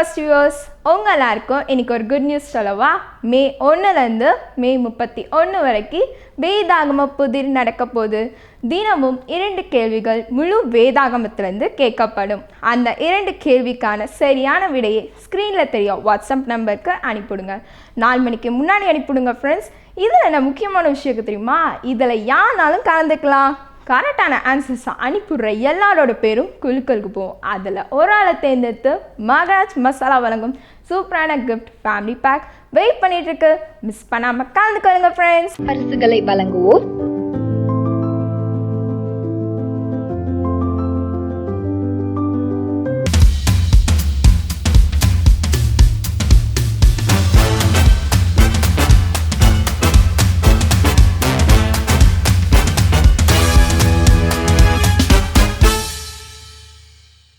Podcast viewers, உங்கள் எல்லாருக்கும் இன்றைக்கி ஒரு குட் நியூஸ் சொல்லவா? மே 1லேருந்து மே 31 வரைக்கும் வேதாகம புதிர் நடக்க போகுது. தினமும் 2 கேள்விகள் முழு வேதாகமத்திலேருந்து கேட்கப்படும். அந்த 2 கேள்விக்கான சரியான விடையை ஸ்க்ரீனில் தெரியும் வாட்ஸ்அப் நம்பருக்கு அனுப்பிவிடுங்க. 4 மணிக்கு முன்னாடி அனுப்பிவிடுங்க ஃப்ரெண்ட்ஸ். இதில் என்ன முக்கியமான விஷயம் தெரியுமா? இதில் யாருனாலும் கலந்துக்கலாம். கரெக்டான ஆன்சர்ஸை அனுப்பிடுற எல்லாரோட பேரும் குழுக்களுக்கு போகும். அதில் ஒரு ஆளை தேர்ந்தெடுத்து மகாராஜ் மசாலா வழங்கும் சூப்பரான கிஃப்ட் ஃபேமிலி பேக் வெயிட் பண்ணிட்டு இருக்கு. மிஸ் பண்ணாமல் கலந்துக்கொள்ளுங்க ஃப்ரெண்ட்ஸ். பரிசுகளை வழங்குவோர்